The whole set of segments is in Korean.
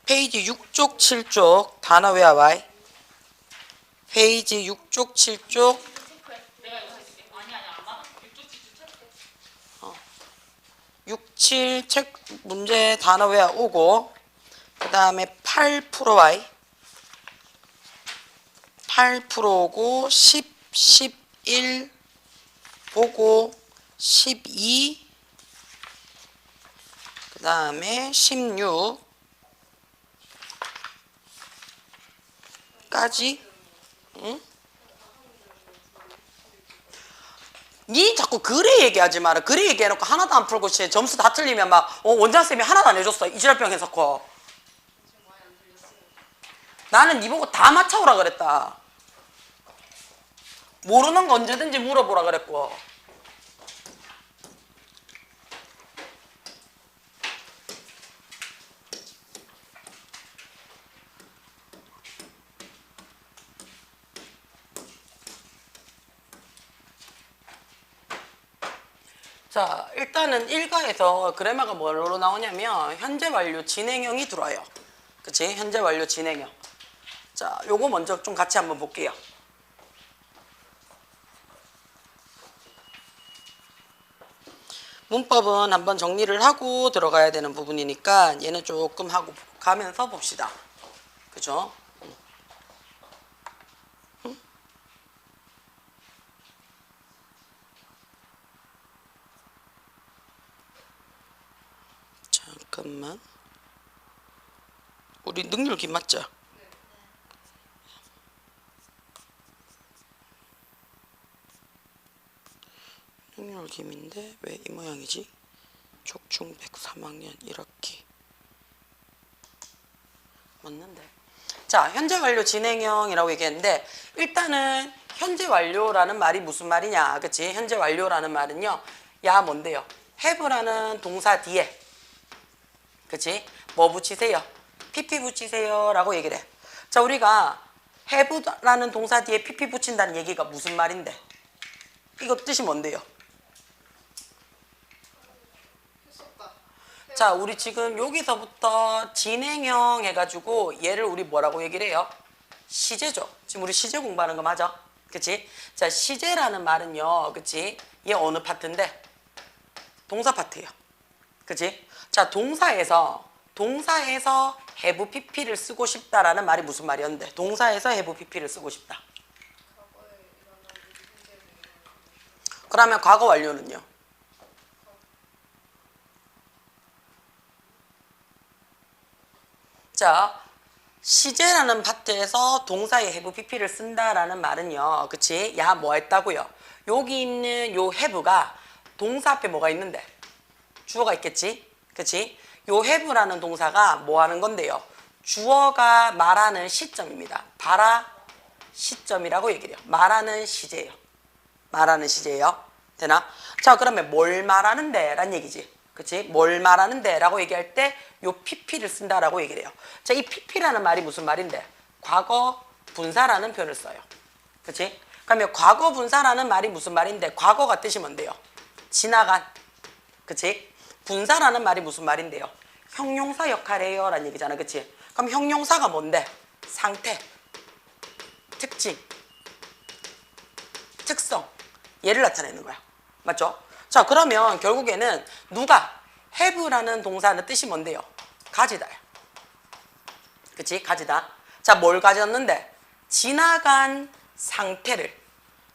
페이지 6쪽 7쪽 단어 외워봐. 페이지 6쪽 7쪽 6, 7 책 문제 단어 외워오고 그 다음에 8%와 8%고 10, 11 보고 12 그 다음에 16 까지. 응? 니 자꾸 그래 얘기하지 마라. 그래 얘기해놓고 하나도 안 풀고 점수 다 틀리면 막 원장쌤이 하나도 안 해줬어. 이지랄병 해석고. 나는 니 보고 다 맞춰오라 그랬다. 모르는 거 언제든지 물어보라 그랬고. 자, 일단은 1가에서 그래마가 뭘로 나오냐면 현재 완료 진행형이 들어와요. 그치? 현재 완료 진행형. 자, 요거 먼저 좀 같이 한번 볼게요. 문법은 한번 정리를 하고 들어가야 되는 부분이니까 얘는 조금 하고 가면서 봅시다. 그죠? 잠깐만. 우리 능률기 맞죠? 능률김인데 왜 이 모양이지? 족중백 3학년 1학기 맞는데. 자, 현재 완료 진행형이라고 얘기했는데 일단은 현재 완료라는 말이 무슨 말이냐, 그치? 현재 완료라는 말은요, 야 뭔데요? have라는 동사 뒤에, 그치? 뭐 붙이세요? pp 붙이세요 라고 얘기를 해. 자, 우리가 have라는 동사 뒤에 pp 붙인다는 얘기가 무슨 말인데? 이거 뜻이 뭔데요? 자, 우리 지금 여기서부터 진행형 해가지고 얘를 우리 뭐라고 얘기를 해요? 시제죠. 지금 우리 시제 공부하는 거 맞아? 그치? 자, 시제라는 말은요, 그치? 얘 어느 파트인데? 동사 파트예요. 그치? 자, 동사에서 have pp를 쓰고 싶다라는 말이 무슨 말이었는데? 동사에서 have pp를 쓰고 싶다. 그러면 과거 완료는요? 자, 시제라는 파트에서 동사에 have pp를 쓴다라는 말은요, 그치? 야, 뭐 했다고요? 여기 있는 요 have가 동사 앞에 뭐가 있는데? 주어가 있겠지? 그치? 요 have라는 동사가 뭐 하는 건데요? 주어가 말하는 시점입니다. 봐라 시점이라고 얘기를 해요. 말하는 시제예요. 말하는 시제예요. 되나? 자, 그러면 뭘 말하는데? 란 얘기지. 그치? 뭘 말하는데? 라고 얘기할 때 요 pp를 쓴다라고 얘기를 해요. 자, 이 pp라는 말이 무슨 말인데? 과거 분사라는 표현을 써요. 그치? 그러면 과거 분사라는 말이 무슨 말인데? 과거가 뜻이 뭔데요? 지나간. 그치? 분사라는 말이 무슨 말인데요? 형용사 역할이에요 라는 얘기잖아. 그치? 그럼 형용사가 뭔데? 상태, 특징, 특성, 얘를 나타내는 거야. 맞죠? 자, 그러면 결국에는 누가 have라는 동사는 뜻이 뭔데요? 가지다야. 그치? 가지다. 자, 뭘 가졌는데? 지나간 상태를,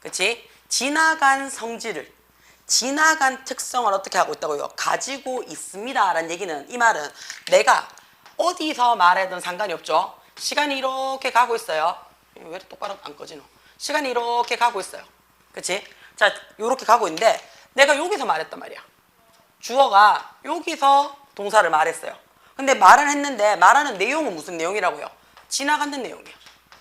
그치? 지나간 성질을, 지나간 특성을 어떻게 하고 있다고요? 가지고 있습니다 라는 얘기는, 이 말은 내가 어디서 말해든 상관이 없죠. 시간이 이렇게 가고 있어요. 왜 똑바로 안 꺼지노? 시간이 이렇게 가고 있어요. 그치? 자, 이렇게 가고 있는데 내가 여기서 말했단 말이야. 주어가 여기서 동사를 말했어요. 근데 말을 했는데 말하는 내용은 무슨 내용이라고요? 지나가는 내용이야.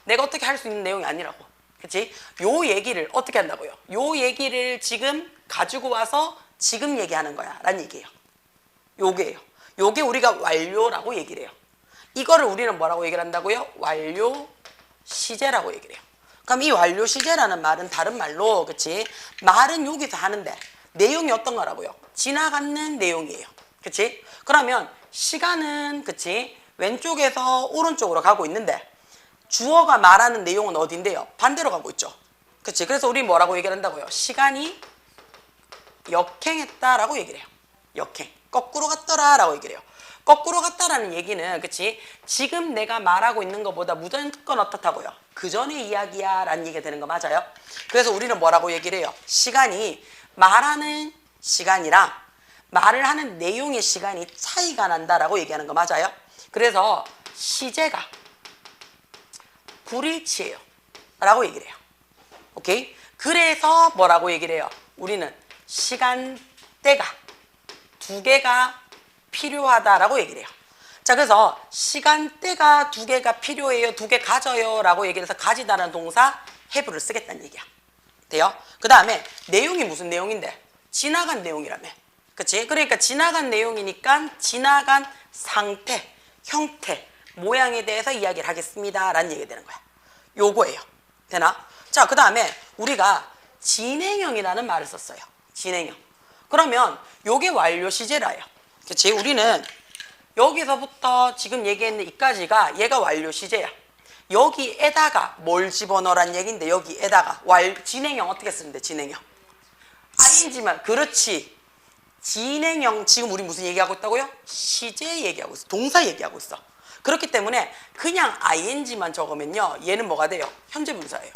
내가 어떻게 할 수 있는 내용이 아니라고. 그치? 요 얘기를 어떻게 한다고요? 요 얘기를 지금 가지고 와서 지금 얘기하는 거야 라는 얘기예요. 요게예요. 요게 우리가 완료라고 얘기를 해요. 이거를 우리는 뭐라고 얘기를 한다고요? 완료 시제라고 얘기를 해요. 그럼 이 완료 시제라는 말은 다른 말로, 그치? 말은 여기서 하는데 내용이 어떤 거라고요? 지나가는 내용이에요. 그치? 그러면 시간은 그치 왼쪽에서 오른쪽으로 가고 있는데 주어가 말하는 내용은 어딘데요? 반대로 가고 있죠. 그치? 그래서 우리 뭐라고 얘기를 한다고요? 시간이 역행했다라고 얘기를 해요. 역행. 거꾸로 갔더라 라고 얘기를 해요. 거꾸로 갔다라는 얘기는 그치? 지금 내가 말하고 있는 것보다 무조건 어떻다고요? 그 전의 이야기야 라는 얘기가 되는 거 맞아요? 그래서 우리는 뭐라고 얘기를 해요? 시간이 말하는 시간이랑 말을 하는 내용의 시간이 차이가 난다라고 얘기하는 거 맞아요? 그래서 시제가 불일치해요 라고 얘기를 해요. 오케이? 그래서 뭐라고 얘기를 해요? 우리는 시간대가 두 개가 필요하다라고 얘기를 해요. 자, 그래서 시간대가 두 개가 필요해요, 두 개 가져요 라고 얘기를 해서 가지다라는 동사 have를 쓰겠다는 얘기야. 돼요? 그 다음에 내용이 무슨 내용인데? 지나간 내용이라며. 그치? 그러니까 지나간 내용이니까 지나간 상태, 형태, 모양에 대해서 이야기를 하겠습니다 라는 얘기가 되는 거야. 요거예요. 되나? 자, 그 다음에 우리가 진행형이라는 말을 썼어요. 진행형. 그러면 요게 완료 시제라요. 그치? 우리는 여기서부터 지금 얘기했는 이까지가 얘가 완료 시제야. 여기에다가 뭘 집어넣으란 얘기인데 여기에다가 진행형 어떻게 쓰는데 진행형? ing만 그렇지. 진행형 지금 우리 무슨 얘기하고 있다고요? 시제 얘기하고 있어. 동사 얘기하고 있어. 그렇기 때문에 그냥 ing만 적으면요 얘는 뭐가 돼요? 현재 분사예요.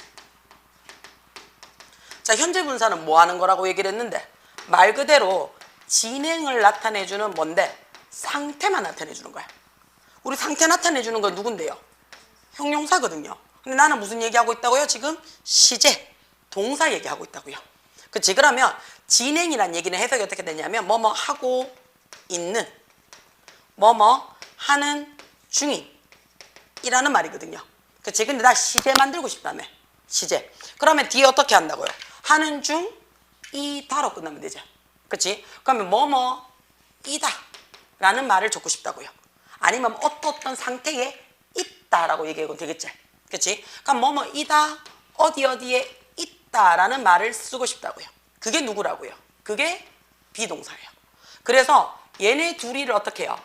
자, 현재 분사는 뭐 하는 거라고 얘기를 했는데 말 그대로 진행을 나타내주는 뭔데? 상태만 나타내주는 거야. 우리 상태 나타내주는 건 누군데요? 형용사거든요. 근데 나는 무슨 얘기하고 있다고요? 지금 시제, 동사 얘기하고 있다고요. 그치? 그러면 진행이란 얘기는 해석이 어떻게 되냐면 뭐뭐 하고 있는, 뭐뭐 하는 중인 이라는 말이거든요. 그치? 근데 나 시제 만들고 싶다며. 시제. 그러면 뒤에 어떻게 한다고요? 하는 중 이다로 끝나면 되죠. 그치? 그러면 뭐뭐이다 라는 말을 적고 싶다고요. 아니면 어떤 상태에 있다라고 얘기하면 되겠지. 그치? 그럼 뭐뭐이다 어디에 있다라는 말을 쓰고 싶다고요. 그게 누구라고요? 그게 비동사예요. 그래서 얘네 둘이를 어떻게 해요?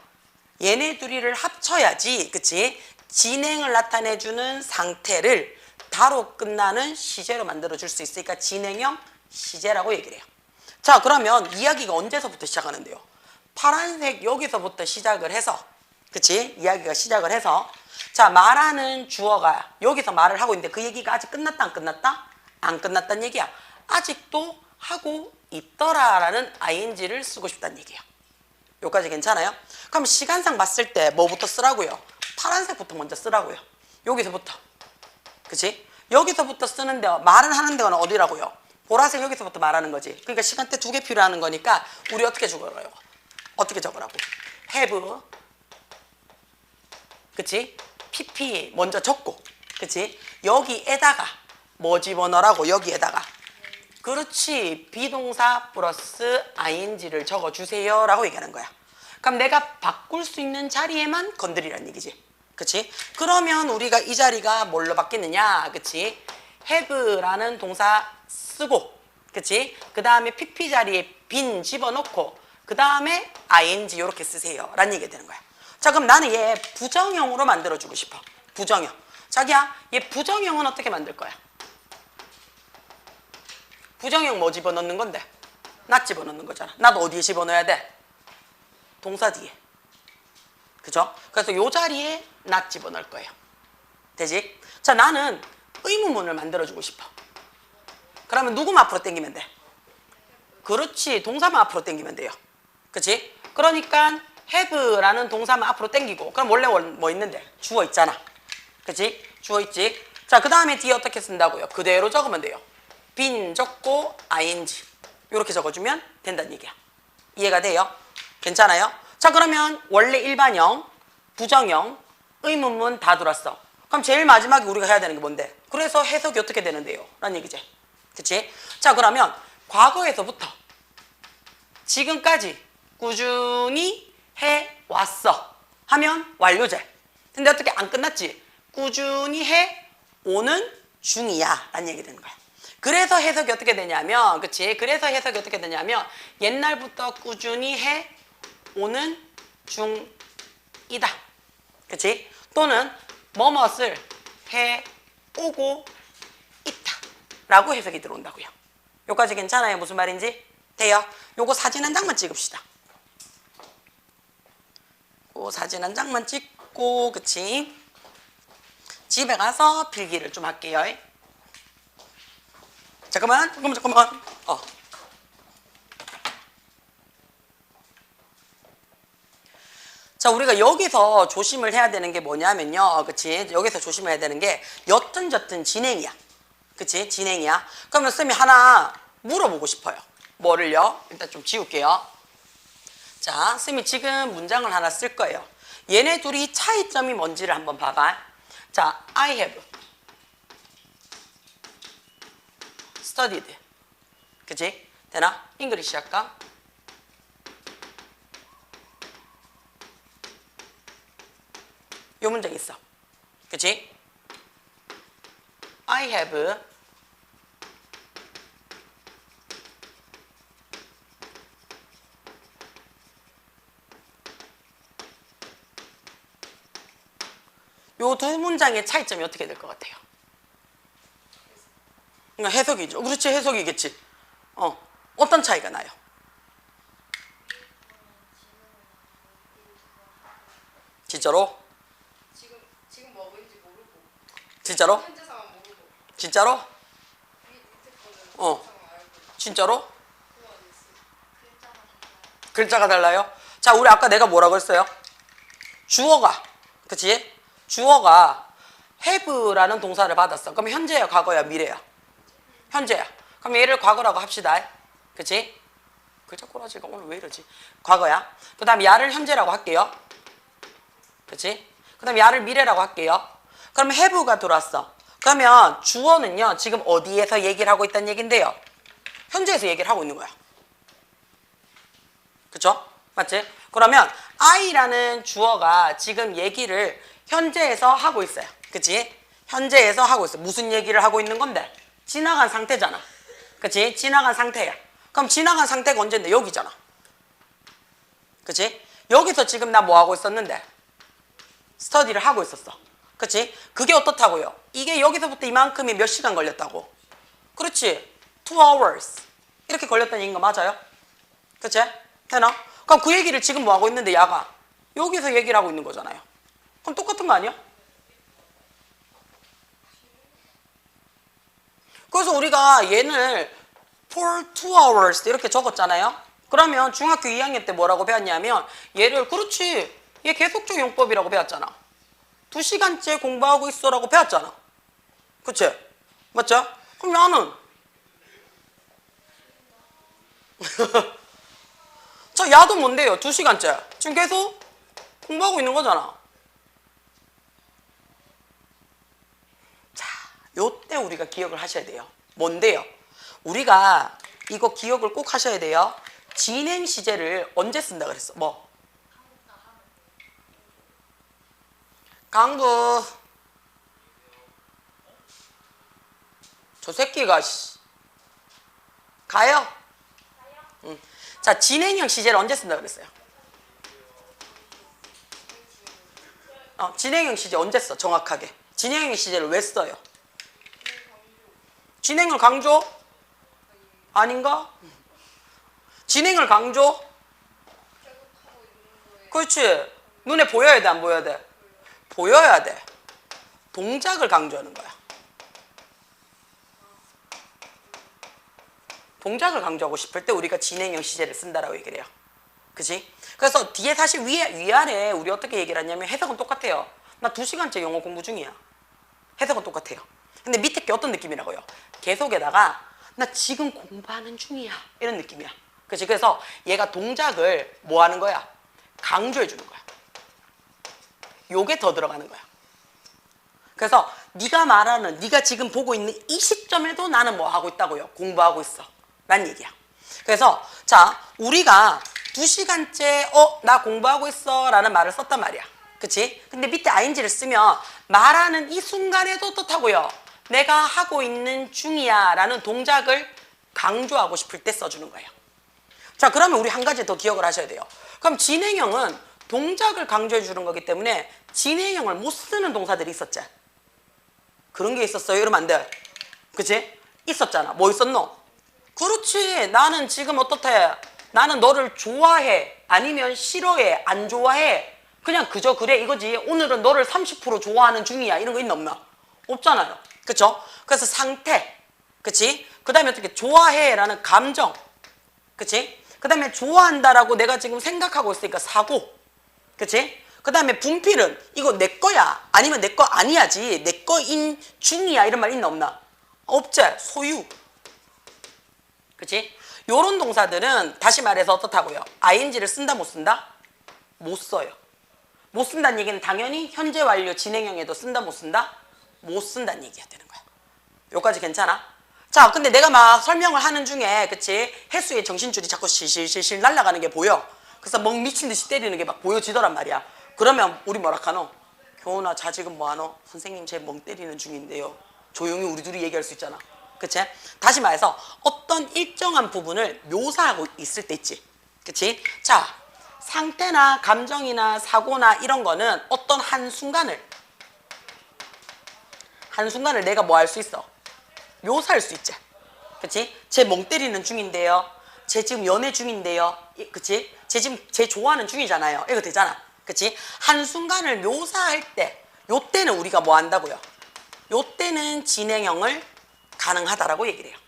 얘네 둘이를 합쳐야지, 그치? 진행을 나타내주는 상태를 다로 끝나는 시제로 만들어줄 수 있으니까 진행형 시제라고 얘기를 해요. 자, 그러면 이야기가 언제서부터 시작하는데요? 파란색 여기서부터 시작을 해서, 그치? 이야기가 시작을 해서, 자, 말하는 주어가 여기서 말을 하고 있는데 그 얘기가 아직 끝났다 안 끝났다? 안 끝났다는 얘기야. 아직도 하고 있더라라는 ing를 쓰고 싶다는 얘기야. 여기까지 괜찮아요? 그럼 시간상 봤을 때 뭐부터 쓰라고요? 파란색부터 먼저 쓰라고요. 여기서부터. 그치? 여기서부터 쓰는데 말을 하는 데가 어디라고요? 보라색 여기서부터 말하는 거지. 그러니까 시간대 두 개 필요하는 거니까 우리 어떻게 적어요? 어떻게 적으라고? have, 그치? pp 먼저 적고, 그치? 여기에다가 뭐 집어넣으라고? 여기에다가. 그렇지. 비동사 플러스 ing를 적어주세요 라고 얘기하는 거야. 그럼 내가 바꿀 수 있는 자리에만 건드리라는 얘기지. 그치? 그러면 우리가 이 자리가 뭘로 바뀌느냐? 그치? have라는 동사 쓰고, 그치? 그 다음에 pp 자리에 빈 집어넣고, 그 다음에 ing 이렇게 쓰세요 라는 얘기가 되는 거야. 자, 그럼 나는 얘 부정형으로 만들어주고 싶어. 부정형. 자기야, 얘 부정형은 어떻게 만들 거야? 부정형 뭐 집어넣는 건데? 나 집어넣는 거잖아. 나도 어디에 집어넣어야 돼? 동사 뒤에. 그죠? 그래서 요 자리에 나 집어넣을 거예요. 되지? 자, 나는 의문문을 만들어주고 싶어. 그러면 누구만 앞으로 당기면 돼? 그렇지. 동사만 앞으로 당기면 돼요. 그치? 그러니까 have라는 동사만 앞으로 당기고, 그럼 원래 뭐 있는데? 주어 있잖아. 그치? 주어 있지? 자, 그 다음에 뒤에 어떻게 쓴다고요? 그대로 적으면 돼요. 빈 적고 ing 이렇게 적어주면 된다는 얘기야. 이해가 돼요? 괜찮아요? 자, 그러면 원래 일반형, 부정형, 의문문 다 들었어. 그럼 제일 마지막에 우리가 해야 되는 게 뭔데? 그래서 해석이 어떻게 되는데요? 라는 얘기지. 그치? 자, 그러면 과거에서부터 지금까지 꾸준히 해왔어 하면 완료제. 근데 어떻게 안 끝났지? 꾸준히 해오는 중이야 라는 얘기 되는 거야. 그래서 해석이 어떻게 되냐면, 그치? 그래서 해석이 어떻게 되냐면 옛날부터 꾸준히 해오는 이다. 그치? 또는 뭐뭇을 해 오고 있다 라고 해석이 들어온다고요. 요까지 괜찮아요? 무슨 말인지? 돼요? 요거 사진 한 장만 찍읍시다. 요 사진 한 장만 찍고, 그치? 집에 가서 필기를 좀 할게요. 잠깐만. 자, 우리가 여기서 조심을 해야 되는 게 뭐냐면요. 그치? 여기서 조심을 해야 되는 게 여튼저튼 진행이야. 그치? 진행이야. 그러면 쌤이 하나 물어보고 싶어요. 뭐를요? 일단 좀 지울게요. 자, 쌤이 지금 문장을 하나 쓸 거예요. 얘네 둘이 차이점이 뭔지를 한번 봐봐. 자, I have studied. 그치? 되나? 잉글리시 할까? 요 문장 있어. 그치? I have 요 두 문장의 차이점이 어떻게 될 것 같아요? 그러니까 해석이죠. 그렇지, 해석이겠지. 어떤 차이가 나요? 진짜로? 지금 뭐인지 모르고 진짜로? 현재 상황 모르고 진짜로? 밑에 거는 어. 상황 알고 진짜로? 글자가 달라요. 글자가 달라요? 자, 우리 아까 내가 뭐라고 했어요? 주어가, 그치? 주어가 have라는 동사를 받았어. 그럼 현재야, 과거야, 미래야? 현재야. 그럼 얘를 과거라고 합시다. 그치? 글자 꼬라지가 오늘 왜 이러지? 과거야. 그 다음 야를 현재라고 할게요. 그치? 그 다음 야를 미래라고 할게요. 그러면 have가 들어왔어. 그러면 주어는요, 지금 어디에서 얘기를 하고 있다는 얘긴데요? 현재에서 얘기를 하고 있는 거야. 그쵸? 맞지? 그러면 I라는 주어가 지금 얘기를 현재에서 하고 있어요. 그치? 현재에서 하고 있어. 무슨 얘기를 하고 있는 건데? 지나간 상태잖아. 그치? 지나간 상태야. 그럼 지나간 상태가 언제인데? 여기잖아. 그치? 여기서 지금 나 뭐 하고 있었는데? 스터디를 하고 있었어. 그치? 그게 어떻다고요? 이게 여기서부터 이만큼이 몇 시간 걸렸다고? 그렇지? 2 hours. 이렇게 걸렸다는 얘기인 거 맞아요? 그치? 되나? 그럼 그 얘기를 지금 뭐 하고 있는데 야가 여기서 얘기를 하고 있는 거잖아요. 그럼 똑같은 거 아니야? 그래서 우리가 얘를 for 2 hours 이렇게 적었잖아요. 그러면 중학교 2학년 때 뭐라고 배웠냐면 얘를 그렇지 얘 계속적 용법이라고 배웠잖아. 2시간째 공부하고 있어라고 배웠잖아. 그치? 맞죠? 그럼 나는 자, 야도 뭔데요? 2시간째. 지금 계속 공부하고 있는 거잖아. 자, 요때 우리가 기억을 하셔야 돼요. 뭔데요? 우리가 이거 기억을 꼭 하셔야 돼요. 진행 시제를 언제 쓴다 그랬어? 뭐? 강구. 저 새끼가 가요? 응. 자, 진행형 시제를 언제 쓴다 그랬어요? 진행형 시제 언제 써? 정확하게. 진행형 시제를 왜 써요? 진행을 강조? 아닌가? 진행을 강조? 그렇지. 눈에 보여야 돼, 안 보여야 돼? 보여야 돼. 동작을 강조하는 거야. 동작을 강조하고 싶을 때 우리가 진행형 시제를 쓴다라고 얘기를 해요. 그치? 그래서 뒤에 사실 위아래 우리 어떻게 얘기를 하냐면 해석은 똑같아요. 나 2시간째 영어 공부 중이야. 해석은 똑같아요. 근데 밑에 게 어떤 느낌이라고요? 계속에다가 나 지금 공부하는 중이야. 이런 느낌이야. 그치? 그래서 얘가 동작을 뭐 하는 거야? 강조해 주는 거야. 요게 더 들어가는 거야. 그래서 네가 말하는 네가 지금 보고 있는 이 시점에도 나는 뭐 하고 있다고요? 공부하고 있어. 란 얘기야. 그래서 자, 우리가 2시간째 나 공부하고 있어 라는 말을 썼단 말이야. 그치? 근데 밑에 ing를 쓰면 말하는 이 순간에도 어떻다고요? 내가 하고 있는 중이야 라는 동작을 강조하고 싶을 때 써주는 거예요. 자, 그러면 우리 한 가지 더 기억을 하셔야 돼요. 그럼 진행형은 동작을 강조해 주는 거기 때문에 진행형을 못 쓰는 동사들이 있었지. 그런 게 있었어요. 이러면 안 돼. 그치? 있었잖아. 뭐 있었노? 그렇지. 나는 지금 어떻대? 나는 너를 좋아해. 아니면 싫어해. 안 좋아해. 그냥 그저 그래 이거지. 오늘은 너를 30% 좋아하는 중이야. 이런 거 있나 없나? 없잖아요. 그쵸? 그래서 상태. 그치? 그 다음에 어떻게 좋아해 라는 감정. 그치? 그 다음에 좋아한다라고 내가 지금 생각하고 있으니까 사고. 그치? 그 다음에 분필은 이거 내 거야. 아니면 내 거 아니야지. 내 거인 중이야. 이런 말 있나 없나? 없지. 소유. 그치? 요런 동사들은 다시 말해서 어떻다고요? ing를 쓴다 못 쓴다? 못 써요. 못 쓴다는 얘기는 당연히 현재 완료 진행형에도 쓴다 못 쓴다? 못 쓴다는 얘기가 되는 거야. 요까지 괜찮아? 자, 근데 내가 막 설명을 하는 중에 그치? 혜수의 정신줄이 자꾸 실실실실 날아가는 게 보여. 그래서 멍 미친 듯이 때리는 게 막 보여지더란 말이야. 그러면 우리 뭐라 하노? 교훈아 자 지금 뭐하노? 선생님 제 멍 때리는 중인데요. 조용히 우리 둘이 얘기할 수 있잖아. 그치? 다시 말해서 어떤 일정한 부분을 묘사하고 있을 때 있지. 그치? 자, 상태나 감정이나 사고나 이런 거는 어떤 한순간을 내가 뭐 할 수 있어? 묘사할 수 있지. 그치? 제 멍 때리는 중인데요. 제 지금 연애 중인데요. 그치? 제 지금 제 좋아하는 중이잖아요. 이거 되잖아. 그치? 한순간을 묘사할 때, 요때는 우리가 뭐 한다고요? 요때는 진행형을 가능하다라고 얘기를 해요.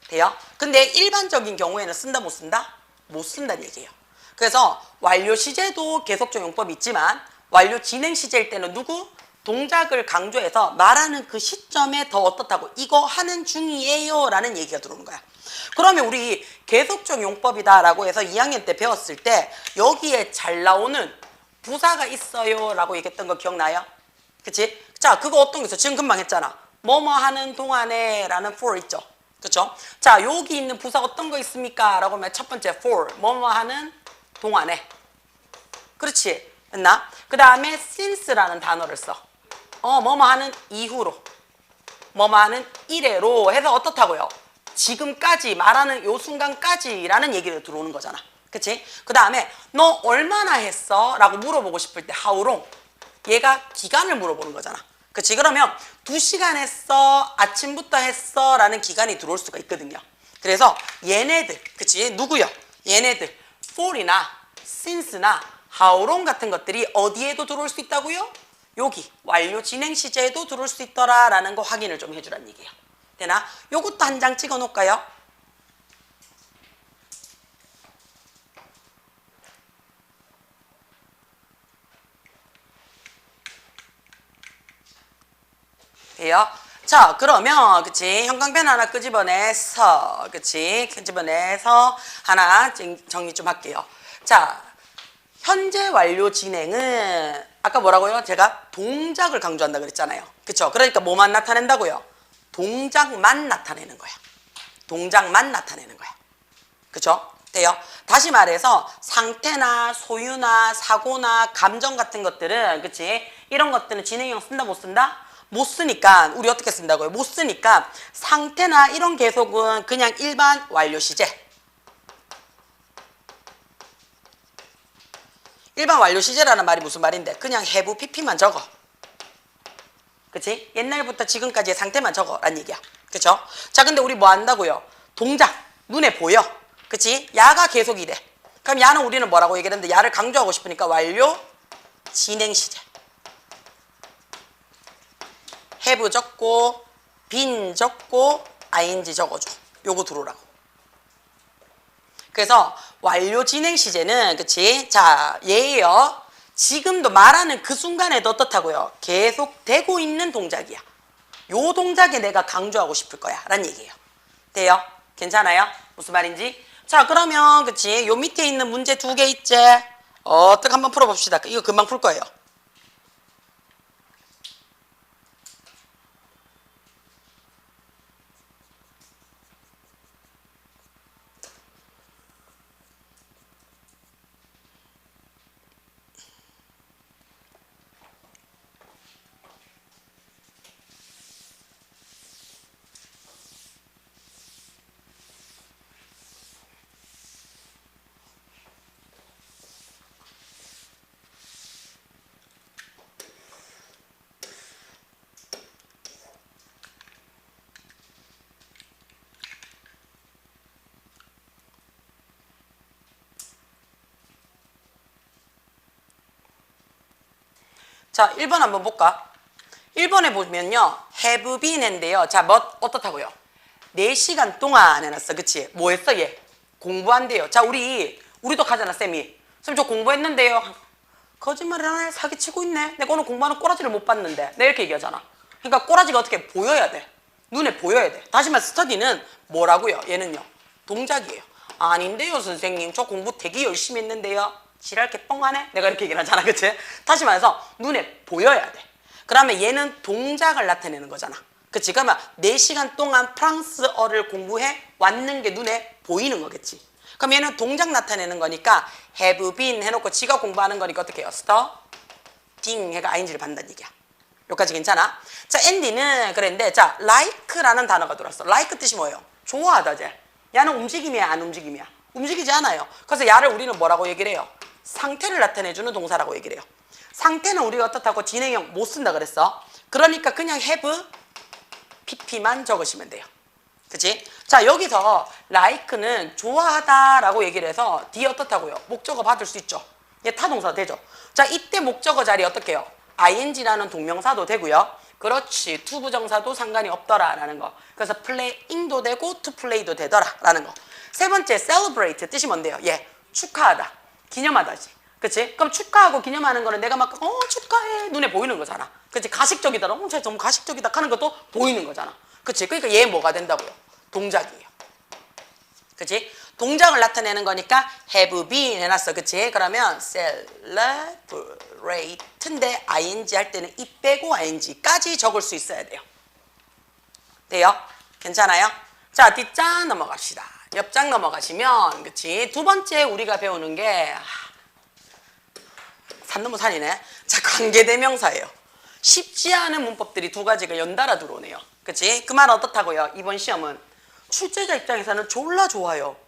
돼요? 근데 일반적인 경우에는 쓴다 못 쓴다? 못 쓴다는 얘기예요. 그래서 완료 시제도 계속적 용법이 있지만 완료 진행 시제일 때는 누구? 동작을 강조해서 말하는 그 시점에 더 어떻다고 이거 하는 중이에요 라는 얘기가 들어오는 거야. 그러면 우리 계속적 용법이다 라고 해서 2학년 때 배웠을 때 여기에 잘 나오는 부사가 있어요 라고 얘기했던 거 기억나요? 그치? 자, 그거 어떤 게 있어? 지금 금방 했잖아. 뭐뭐 하는 동안에 라는 for 있죠. 그쵸? 자, 여기 있는 부사 어떤 거 있습니까? 라고 하면 첫 번째 for, 뭐뭐 하는 동안에. 그렇지? 했나? 그 다음에 since라는 단어를 써. 뭐뭐 하는 이후로. 뭐뭐 하는 이래로 해서 어떻다고요? 지금까지 말하는 요 순간까지라는 얘기를 들어오는 거잖아. 그치? 그 다음에 너 얼마나 했어? 라고 물어보고 싶을 때 how long? 얘가 기간을 물어보는 거잖아. 그치? 그러면 2시간 했어? 아침부터 했어? 라는 기간이 들어올 수가 있거든요. 그래서 얘네들, 그치? 누구요? 얘네들 for이나 since나 how long 같은 것들이 어디에도 들어올 수 있다고요? 여기 완료 진행 시제에도 들어올 수 있더라라는 거 확인을 좀 해주란 얘기예요. 되나? 요것도 한 장 찍어 놓을까요? 돼요? 자, 그러면 그치? 형광펜 하나 끄집어내서 그치? 끄집어내서 하나 정리 좀 할게요. 자, 현재 완료 진행은 아까 뭐라고요? 제가 동작을 강조한다 그랬잖아요. 그쵸? 그러니까 뭐만 나타낸다고요? 동작만 나타내는 거야. 동작만 나타내는 거야. 그쵸? 돼요? 다시 말해서 상태나 소유나 사고나 감정 같은 것들은 그치? 이런 것들은 진행형 쓴다 못 쓴다? 못 쓰니까 우리 어떻게 쓴다고요? 못 쓰니까 상태나 이런 계속은 그냥 일반 완료 시제. 일반 완료 시제라는 말이 무슨 말인데 그냥 have pp만 적어. 그치? 옛날부터 지금까지의 상태만 적어 라는 얘기야. 그쵸? 자, 근데 우리 뭐 한다고요? 동작 눈에 보여. 그치? 야가 계속이 돼. 그럼 야는 우리는 뭐라고 얘기를 했는데 야를 강조하고 싶으니까 완료 진행 시제. have 적고 been 적고 ing 적어줘. 요거 들어오라고. 그래서 완료 진행 시제는 그치? 자, 얘예요. 지금도 말하는 그 순간에도 어떻다고요? 계속되고 있는 동작이야. 요 동작에 내가 강조하고 싶을 거야 라는 얘기예요. 돼요? 괜찮아요? 무슨 말인지? 자, 그러면 그치? 요 밑에 있는 문제 2개 있지? 어떻게 한번 풀어봅시다. 이거 금방 풀 거예요. 자, 1번 한번 볼까? 1번에 보면요. have been인데요. 자, 뭐 어떻다고요? 4시간 동안 해놨어. 그치? 뭐 했어 얘? 공부한대요. 자, 우리도 가잖아 쌤이. 쌤 저 공부했는데요. 거짓말을 하나 사기치고 있네. 내가 오늘 공부하는 꼬라지를 못 봤는데. 내가 이렇게 얘기하잖아. 그러니까 꼬라지가 어떻게 보여야 돼. 눈에 보여야 돼. 다시 말해 스터디는 뭐라고요? 얘는요. 동작이에요. 아닌데요 선생님. 저 공부 되게 열심히 했는데요. 지랄 개뻥하네. 내가 이렇게 얘기를 하잖아. 그치? 다시 말해서 눈에 보여야 돼. 그러면 얘는 동작을 나타내는 거잖아. 그치? 그러면 4시간 동안 프랑스어를 공부해 왔는 게 눈에 보이는 거겠지. 그럼 얘는 동작 나타내는 거니까 have been 해놓고 지가 공부하는 거니까 어떻게 해요? studying 해가 ing를 받는다는 얘기야. 여기까지 괜찮아? 자, 앤디는 그랬는데 자, like라는 단어가 들어왔어. like 뜻이 뭐예요? 좋아하다 쟤. 야는 움직임이야 안 움직임이야? 움직이지 않아요. 그래서 야를 우리는 뭐라고 얘기를 해요? 상태를 나타내주는 동사라고 얘기를 해요. 상태는 우리가 어떻다고 진행형 못 쓴다 그랬어. 그러니까 그냥 have pp만 적으시면 돼요. 그치? 자, 여기서 like는 좋아하다라고 얘기를 해서 뒤에 어떻다고요? 목적어 받을 수 있죠. 얘 타동사 되죠. 자, 이때 목적어 자리 어떻게 해요? ing라는 동명사도 되고요. 그렇지. 투부정사도 상관이 없더라라는 거. 그래서 playing도 되고 to play도 되더라라는 거. 세 번째 celebrate 뜻이 뭔데요? 예, 축하하다. 기념하다지. 그치? 그럼 축하하고 기념하는 거는 내가 막 축하해 눈에 보이는 거잖아. 그치? 가식적이다. 쟤 좀 가식적이다 하는 것도 보이는 거잖아. 그치? 그러니까 얘 뭐가 된다고요? 동작이에요. 그치? 동작을 나타내는 거니까 have been 해놨어. 그치? 그러면 celebrate인데 ing 할 때는 이 빼고 ing까지 적을 수 있어야 돼요. 돼요? 괜찮아요? 자, 뒷장 넘어갑시다. 옆장 넘어가시면 그치? 두 번째 우리가 배우는 게 산 넘어 산이네. 자, 관계대명사예요. 쉽지 않은 문법들이 두 가지가 연달아 들어오네요. 그치? 그 말 어떻다고요? 이번 시험은 출제자 입장에서는 졸라 좋아요.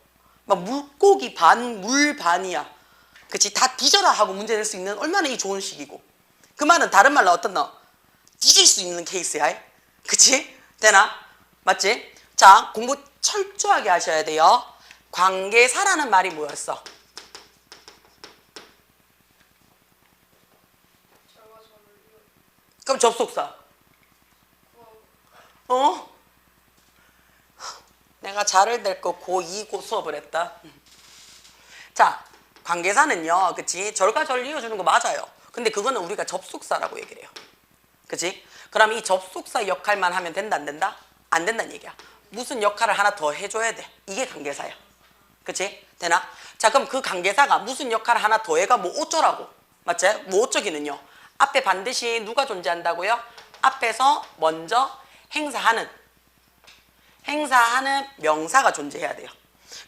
막 물고기 반, 물 반이야. 그치? 다 뒤져라 하고 문제 낼 수 있는 얼마나 이 좋은 시기고. 그 말은 다른 말로 어떤 너? 뒤질 수 있는 케이스야. 그치? 되나? 맞지? 자, 공부 철저하게 하셔야 돼요. 관계사라는 말이 뭐였어? 그럼 접속사. 내가 잘을 댈거 고2 수업을 했다. 자, 관계사는요. 그치? 절과 절 이어주는 거 맞아요. 근데 그거는 우리가 접속사라고 얘기를 해요. 그치? 그럼 이 접속사 역할만 하면 된다 안 된다? 안 된다는 얘기야. 무슨 역할을 하나 더 해줘야 돼. 이게 관계사야. 그치? 되나? 자, 그럼 그 관계사가 무슨 역할을 하나 더 해가 뭐 어쩌라고. 맞지? 뭐 어쩌기는요. 앞에 반드시 누가 존재한다고요? 앞에서 먼저 행사하는 명사가 존재해야 돼요.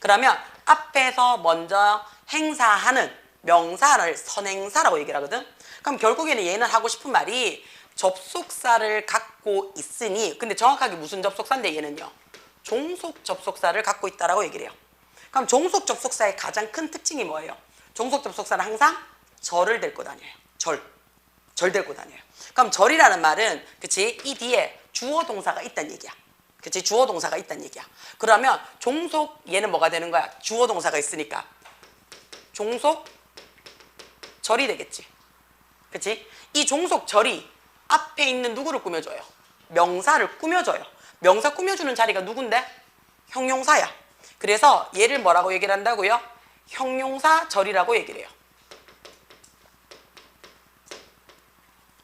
그러면 앞에서 먼저 행사하는 명사를 선행사라고 얘기를 하거든. 그럼 결국에는 얘는 하고 싶은 말이 접속사를 갖고 있으니, 근데 정확하게 무슨 접속사인데 얘는요. 종속 접속사를 갖고 있다라고 얘기를 해요. 그럼 종속 접속사의 가장 큰 특징이 뭐예요? 종속 접속사는 항상 절을 데리고 다녀요. 절 데리고 다녀요. 그럼 절이라는 말은 그치? 이 뒤에 주어 동사가 있다는 얘기야. 그치? 주어 동사가 있다는 얘기야. 그러면 종속 얘는 뭐가 되는 거야? 주어 동사가 있으니까 종속 절이 되겠지. 그치? 이 종속 절이 앞에 있는 누구를 꾸며줘요? 명사를 꾸며줘요. 명사 꾸며주는 자리가 누군데? 형용사야. 그래서 얘를 뭐라고 얘기를 한다고요? 형용사 절이라고 얘기를 해요.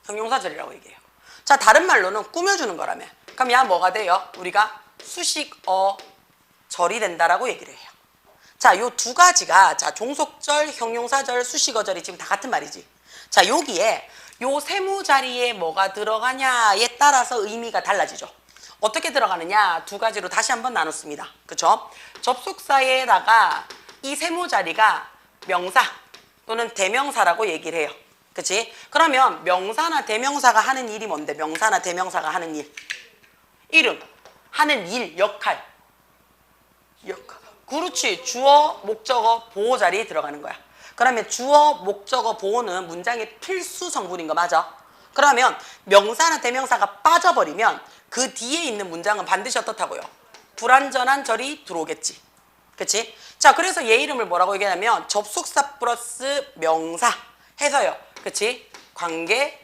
형용사절이라고 얘기해요. 자, 다른 말로는 꾸며주는 거라며. 그럼 야 뭐가 돼요? 우리가 수식어 절이 된다라고 얘기를 해요. 자, 요 두 가지가 자 종속절, 형용사절, 수식어절이 지금 다 같은 말이지. 자, 여기에 요 세무 자리에 뭐가 들어가냐에 따라서 의미가 달라지죠. 어떻게 들어가느냐 두 가지로 다시 한번 나눴습니다. 그쵸? 접속사에다가 이 세무 자리가 명사 또는 대명사라고 얘기를 해요. 그치? 그러면 명사나 대명사가 하는 일이 뭔데? 명사나 대명사가 하는 일. 이름, 하는 일, 역할. 그렇지. 주어, 목적어, 보호 자리에 들어가는 거야. 그러면 주어, 목적어, 보호는 문장의 필수 성분인 거 맞아? 그러면 명사나 대명사가 빠져버리면 그 뒤에 있는 문장은 반드시 어떻다고요? 불완전한 절이 들어오겠지. 그치? 자, 그래서 얘 이름을 뭐라고 얘기하냐면 접속사 플러스 명사 해서요. 그치? 관계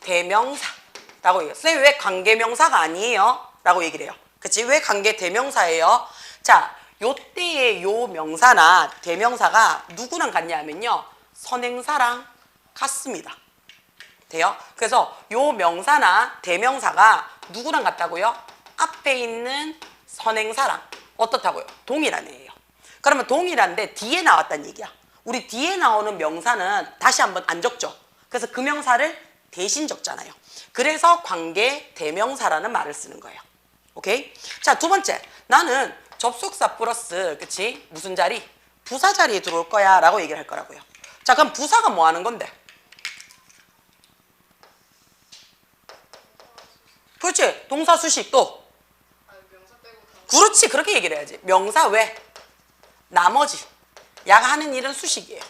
대명사라고 얘기해요. 선생님 왜 관계명사가 아니에요? 라고 얘기를 해요. 그치? 왜 관계 대명사예요? 자, 요때의 요 명사나 대명사가 누구랑 같냐 하면요. 선행사랑 같습니다. 돼요? 그래서 요 명사나 대명사가 누구랑 같다고요? 앞에 있는 선행사랑 어떻다고요? 동일한 애예요. 그러면 동일한데 뒤에 나왔다는 얘기야. 우리 뒤에 나오는 명사는 다시 한번 안 적죠. 그래서 그 명사를 대신 적잖아요. 그래서 관계 대명사라는 말을 쓰는 거예요. 오케이? 자, 두 번째. 나는 접속사 플러스 그치? 무슨 자리? 부사 자리에 들어올 거야 라고 얘기를 할 거라고요. 자, 그럼 부사가 뭐 하는 건데? 그렇지. 동사 수식 또. 명사 빼고 다. 그렇지. 그렇게 얘기를 해야지. 명사 외. 나머지. 야가 하는 일은 수식이에요.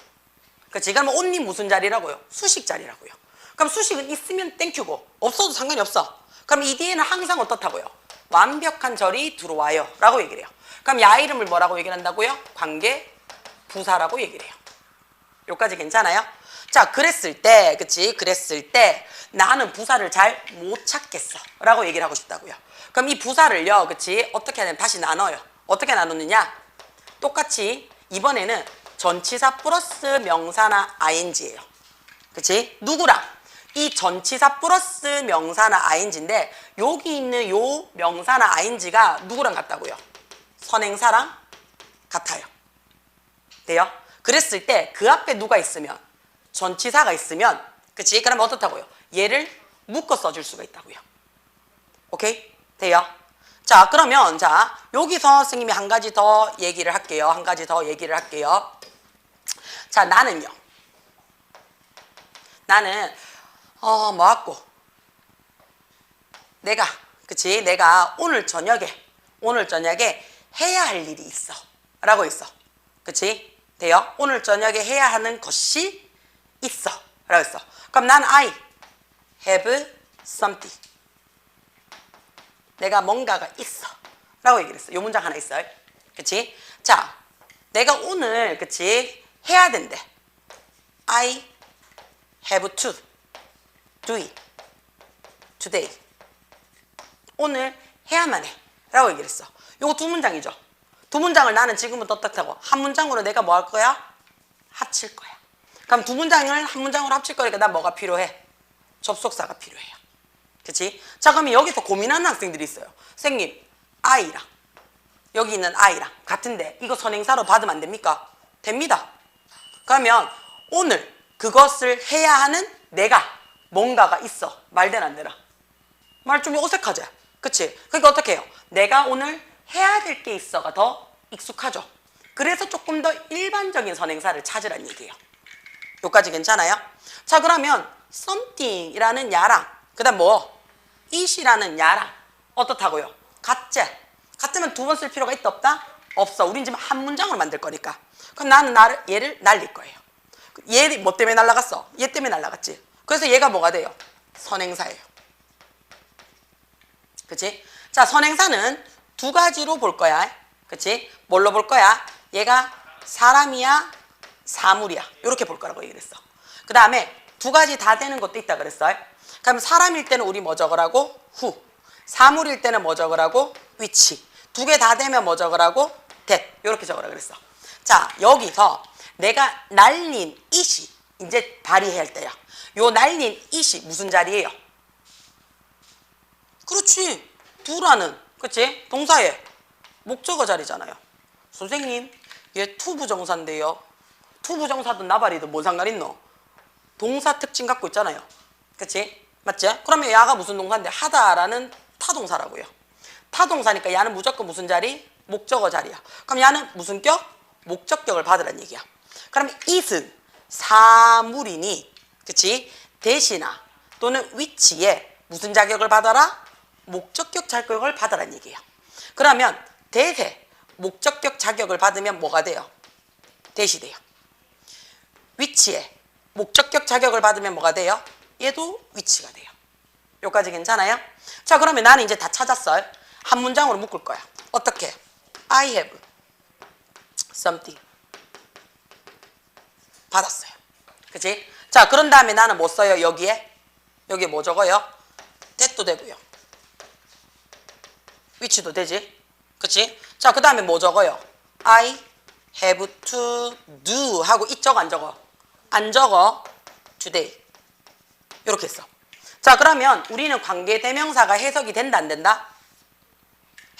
그렇지. 그러면 온리 무슨 자리라고요? 수식 자리라고요. 그럼 수식은 있으면 땡큐고 없어도 상관이 없어. 그럼 이 뒤에는 항상 어떻다고요? 완벽한 절이 들어와요 라고 얘기를 해요. 그럼 야 이름을 뭐라고 얘기를 한다고요? 관계 부사라고 얘기를 해요. 여기까지 괜찮아요? 자, 그랬을 때, 그치? 그랬을 때 나는 부사를 잘 못 찾겠어 라고 얘기를 하고 싶다고요. 그럼 이 부사를요, 그치? 어떻게 하냐면 다시 나눠요. 어떻게 나누느냐? 똑같이 이번에는 전치사 플러스 명사나 ing예요. 그치? 누구랑? 이 전치사 플러스 명사나 ing인데 여기 있는 요 명사나 ing가 누구랑 같다고요? 선행사랑 같아요. 돼요? 그랬을 때 그 앞에 누가 있으면 전치사가 있으면 그치? 그럼 어떻다고요? 얘를 묶어 써줄 수가 있다고요. 오케이? 돼요? 자, 그러면 자 여기서 선생님이 한 가지 더 얘기를 할게요. 한 가지 더 얘기를 할게요. 자, 나는요. 나는 뭐 하고 내가 그치? 내가 오늘 저녁에 해야 할 일이 있어 라고 있어. 그치? 돼요? 오늘 저녁에 해야 하는 것이 있어 라고 했어. 그럼 난 I have something. 내가 뭔가가 있어 라고 얘기를 했어. 요 문장 하나 있어요. 그치? 자, 내가 오늘 그치? 해야 된대. I have to do it today. 오늘 해야만 해 라고 얘기를 했어. 요거 두 문장이죠. 두 문장을 나는 지금부터 어떻다고 한 문장으로 내가 뭐 할 거야? 합칠 거야. 그럼 두 문장을 한 문장으로 합칠 거니까 난 뭐가 필요해? 접속사가 필요해요. 그치? 자, 그러면 여기서 고민하는 학생들이 있어요. 선생님, I랑 여기 있는 I랑 같은데 이거 선행사로 받으면 안 됩니까? 됩니다. 그러면 오늘 그것을 해야 하는 내가 뭔가가 있어. 말되나 안 되나? 말 좀 어색하지? 그치? 그러니까 어떻게 해요? 내가 오늘 해야 될 게 있어가 더 익숙하죠. 그래서 조금 더 일반적인 선행사를 찾으란 얘기예요. 여기까지 괜찮아요? 자, 그러면 something이라는 야랑 그 다음 뭐? it이라는 야랑 어떻다고요? 같지? 같으면 두 번 쓸 필요가 있다 없다? 없어. 우린 지금 한 문장으로 만들 거니까. 그럼 나는 얘를 날릴 거예요. 얘 뭐 때문에 날라갔어? 얘 때문에 날라갔지. 그래서 얘가 뭐가 돼요? 선행사예요. 그치? 자, 선행사는 두 가지로 볼 거야. 그치? 뭘로 볼 거야? 얘가 사람이야, 사물이야. 이렇게 볼 거라고 얘기를 했어. 그 다음에 두 가지 다 되는 것도 있다 그랬어요. 그럼 사람일 때는 우리 뭐 적으라고? who. 사물일 때는 뭐 적으라고? which. 두 개 다 되면 뭐 적으라고? that. 이렇게 적으라고 그랬어. 자, 여기서 내가 날린 it이 이제 발휘해야 할 때야. 요 날린 it이 무슨 자리예요? 그렇지. 두라는 그치? 동사의 목적어 자리잖아요. 선생님, 얘 투부정사인데요. 투부정사든 나발이든 뭔 상관 있노? 동사 특징 갖고 있잖아요. 그치? 맞지? 그러면 야가 무슨 동사인데? 하다라는 타동사라고요. 타동사니까 야는 무조건 무슨 자리? 목적어 자리야. 그럼 야는 무슨 격? 목적격을 받으란 얘기야. 그럼 it은 사물이니 그치? 대신아 또는 which에 무슨 자격을 받아라? 목적격 자격을 받으란 얘기예요. 그러면 대세 목적격 자격을 받으면 뭐가 돼요? 대시 돼요. which에 목적격 자격을 받으면 뭐가 돼요? 얘도 which가 돼요. 여기까지 괜찮아요? 자, 그러면 나는 이제 다 찾았어요. 한 문장으로 묶을 거야. 어떻게? I have something. 받았어요. 그치? 자, 그런 다음에 나는 뭐 써요? 여기에 여기에 뭐 적어요? that도 되고요. which도 되지? 그치? 자, 그 다음에 뭐 적어요? I have to do 하고 이 적어 안 적어? 안 적어. today. 이렇게 했어. 자, 그러면 우리는 관계대명사가 해석이 된다 안 된다?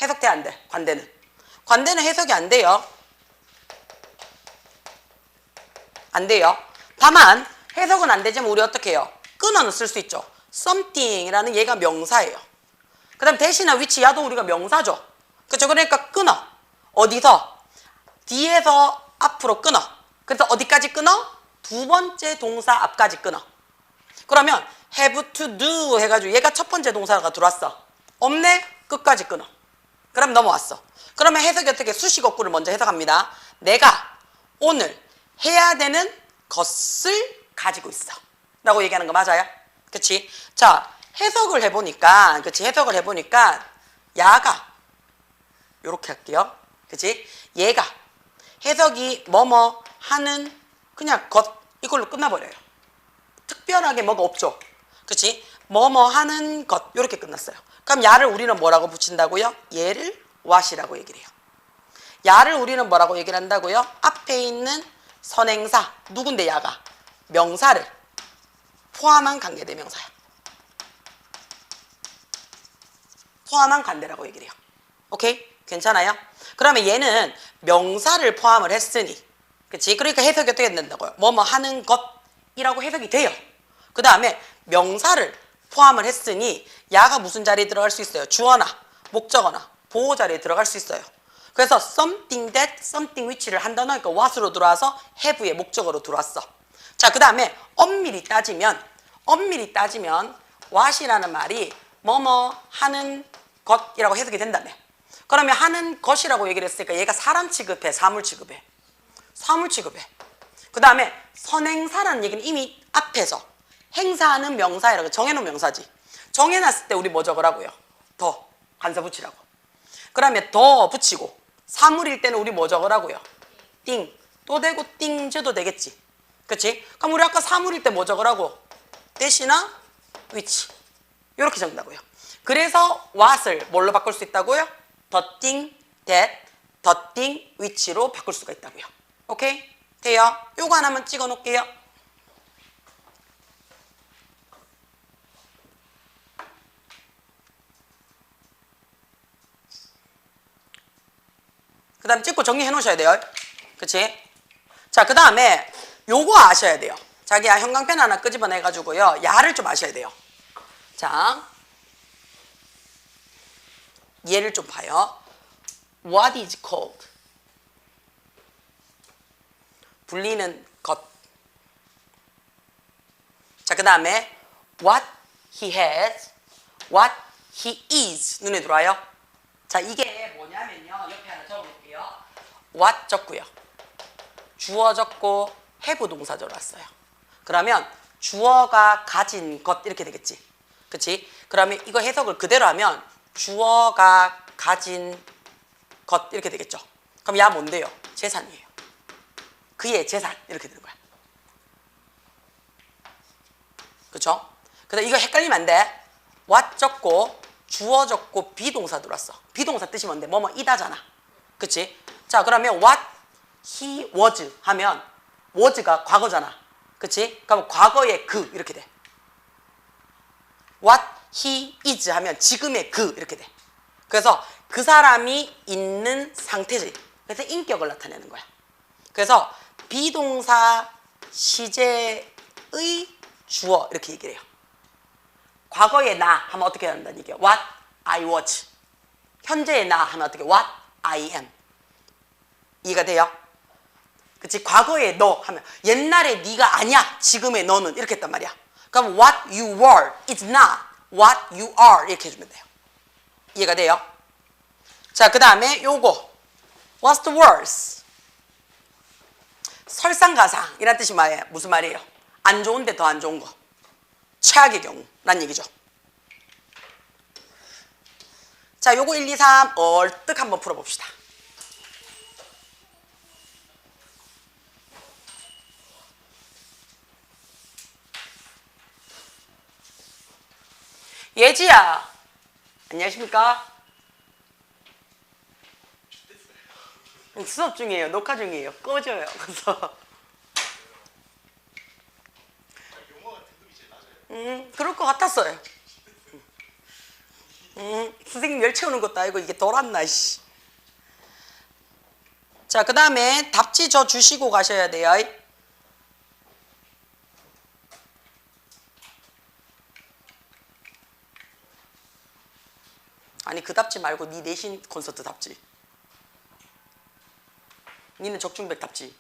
해석돼 안 돼? 관대는. 관대는 해석이 안 돼요. 안 돼요. 다만 해석은 안 되지만 우리 어떻게 해요? 끊어는 쓸 수 있죠. something이라는 얘가 명사예요. 그 다음 대신에 which 야도 우리가 명사죠. 그렇죠? 그러니까 끊어. 어디서? 뒤에서 앞으로 끊어. 그래서 어디까지 끊어? 두 번째 동사 앞까지 끊어. 그러면 have to do 해가지고 얘가 첫 번째 동사가 들어왔어. 없네? 끝까지 끊어. 그럼 넘어왔어. 그러면 해석이 어떻게? 수식어구를 먼저 해석합니다. 내가 오늘 해야 되는 것을 가지고 있어. 라고 얘기하는 거 맞아요? 그치? 자, 해석을 해보니까, 그치? 해석을 해보니까, 야가, 요렇게 할게요. 그치? 얘가, 해석이 뭐뭐 하는 그냥 것, 이걸로 끝나버려요. 특별하게 뭐가 없죠? 그치? 뭐뭐 하는 것, 요렇게 끝났어요. 그럼 야를 우리는 뭐라고 붙인다고요? 얘를 what이라고 얘기를 해요. 야를 우리는 뭐라고 얘기를 한다고요? 앞에 있는 선행사, 누군데 야가? 명사를 포함한 관계대명사야. 포함한 관대라고 얘기를 해요. 오케이? 괜찮아요? 그러면 얘는 명사를 포함을 했으니, 그치? 그러니까 해석이 어떻게 된다고요? 뭐뭐 하는 것이라고 해석이 돼요. 그 다음에 명사를 포함을 했으니 야가 무슨 자리에 들어갈 수 있어요? 주어나 목적어나 보호 자리에 들어갈 수 있어요. 그래서 something that, something which를 한다는 그러니까 what으로 들어와서 have의 목적어로 들어왔어. 자, 그 다음에 엄밀히 따지면 what이라는 말이 뭐뭐 하는 것이라고 해석이 된다며. 그러면 하는 것이라고 얘기를 했으니까 얘가 사람 취급해, 사물 취급해? 사물 취급해. 그 다음에 선행사라는 얘기는 이미 앞에서 행사하는 명사라고 정해놓은 명사지. 정해놨을 때 우리 뭐 적으라고요? 더, 관사 붙이라고. 그러면 더 붙이고 사물일 때는 우리 뭐 적으라고요? 띵, 또 되고 띵즈도 되겠지. 그치? 그럼 우리 아까 사물일 때 뭐 적으라고? 대시나 which. 이렇게 적는다고요. 그래서 what을 뭘로 바꿀 수 있다고요? the thing that, the thing which로 바꿀 수가 있다고요. 오케이? 돼요? 요거 하나만 찍어 놓을게요. 그 다음에 찍고 정리해 놓으셔야 돼요. 그치? 자, 그 다음에 요거 아셔야 돼요. 자기야 형광펜 하나 끄집어내가지고요. 야를 좀 아셔야 돼요. 자, 얘를 좀 봐요. What is called? 불리는 것. 자, 그 다음에 what he has, what he is. 눈에 들어와요? 자, 이게 뭐냐면요. 옆에 하나 적어볼게요. what 적고요. 주어 적고 have 동사 적었어요. 그러면 주어가 가진 것 이렇게 되겠지. 그치? 그러면 이거 해석을 그대로 하면 주어가 가진 것 이렇게 되겠죠. 그럼 야 뭔데요? 재산이에요. 그의 재산 이렇게 되는 거야. 그쵸? 그래서 이거 헷갈리면 안 돼. what 적고 주어 적고 비동사 들어왔어. 비동사 뜻이 뭔데? 뭐뭐 이다잖아. 그치? 자, 그러면 what he was 하면 was가 과거잖아. 그치? 그럼 과거의 그 이렇게 돼. what he is 하면 지금의 그 이렇게 돼. 그래서 그 사람이 있는 상태지. 그래서 인격을 나타내는 거야. 그래서 비동사 시제의 주어 이렇게 얘기를 해요. 과거의 나 하면 어떻게 한다는 얘기예요? What I was. 현재의 나 하면 어떻게? What I am. 이해가 돼요? 그치? 과거의 너 하면 옛날에 네가 아니야. 지금의 너는 이렇게 했단 말이야. 그럼 what you were is not what you are 이렇게 해주면 돼요. 이해가 돼요? 자, 그 다음에 요거 what's the worst? 설상가상이란 뜻이 뭐예요? 무슨 말이에요? 안 좋은데 더 안 좋은 거. 최악의 경우란 얘기죠. 자, 요거 1, 2, 3 얼뜩 한번 풀어봅시다. 예지야. 안녕하십니까? 수업 중이에요. 녹화 중이에요. 꺼져요. 그래서 그럴 것 같았어요. 선생님 열 채우는 것도 아니고 이게 돌았나 씨. 자, 그 다음에 답지 저 주시고 가셔야 돼요. 아니 그 답지 말고 네 내신 콘서트 답지. 니는 적중백 답지.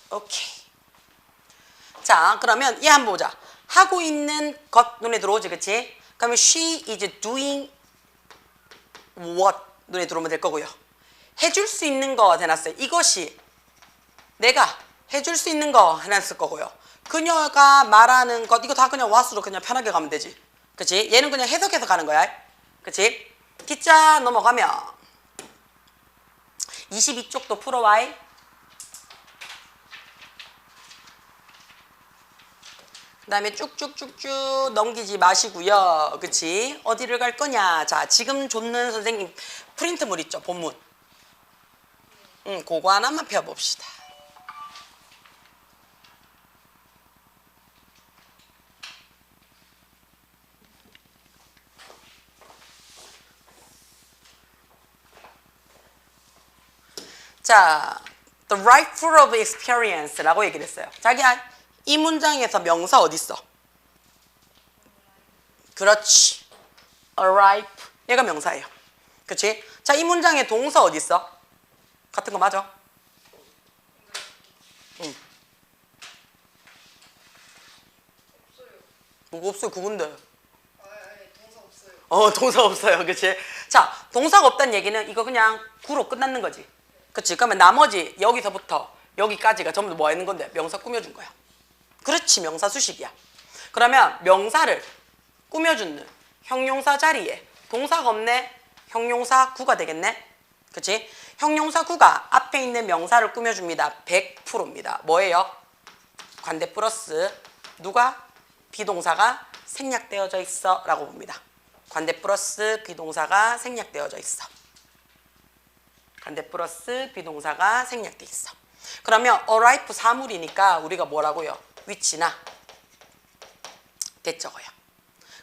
오케이. 자, 그러면 얘 한번 보자. 하고 있는 것 눈에 들어오지, 그치? 그러면 she is doing what 눈에 들어오면 될 거고요. 해줄 수 있는 거 해놨어요. 이것이 내가 해줄 수 있는 거 해놨을 거고요. 그녀가 말하는 것 이거 다 그냥 what으로 그냥 편하게 가면 되지. 그치? 얘는 그냥 해석해서 가는 거야. 그치? 기자 넘어가면 22쪽도 풀어와. 그 다음에 쭉쭉쭉쭉 넘기지 마시고요. 그치? 어디를 갈 거냐? 자, 지금 줬는 선생님 프린트물 있죠? 본문. 그거 하나만 펴봅시다. 자, the rightful of experience라고 얘기를 했어요. 자기야, 이 문장에서 명사 어디 있어? 그렇지. arrive. 얘가 명사예요. 그렇지? 자, 이 문장에 동사 어디 있어? 같은 거 맞아? 응. 없어요. 뭐가 없어요? 그건데. 아니 동사 없어요. 동사 없어요. 그렇지? 자, 동사가 없다는 얘기는 이거 그냥 구로 끝났는 거지. 그렇지? 그러면 나머지 여기서부터 여기까지가 전부 뭐 있는 건데? 명사 꾸며준 거야. 그렇지, 명사 수식이야. 그러면 명사를 꾸며주는 형용사 자리에 동사가 없네? 형용사 구가 되겠네? 그치? 형용사 구가 앞에 있는 명사를 꾸며줍니다. 100%입니다. 뭐예요? 관대 플러스 누가? 비동사가 생략되어져 있어 라고 봅니다. 관대 플러스 비동사가 생략되어져 있어. 관대 플러스 비동사가 생략돼 있어. 그러면 arrive 사물이니까 우리가 뭐라고요? 위치나 대적어요.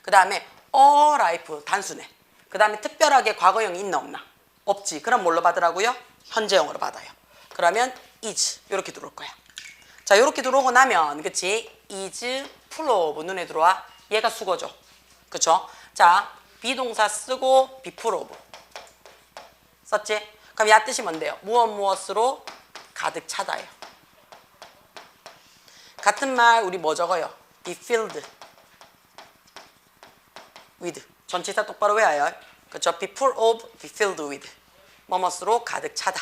그 다음에 arrive 단순해. 그 다음에 특별하게 과거형이 있나 없나? 없지. 그럼 뭘로 받으라고요? 현재형으로 받아요. 그러면 is 이렇게 들어올 거야. 자, 이렇게 들어오고 나면 그치? is full of 눈에 들어와. 얘가 수거죠. 그쵸? 자, 비동사 쓰고 be full of 썼지? 그럼 야 뜻이 뭔데요? 무엇으로 가득 차다요. 같은 말 우리 뭐 적어요? be filled with. 전치사 똑바로 외워요. 그렇죠? be full of, be filled with. 뭐뭐으로 가득 차다.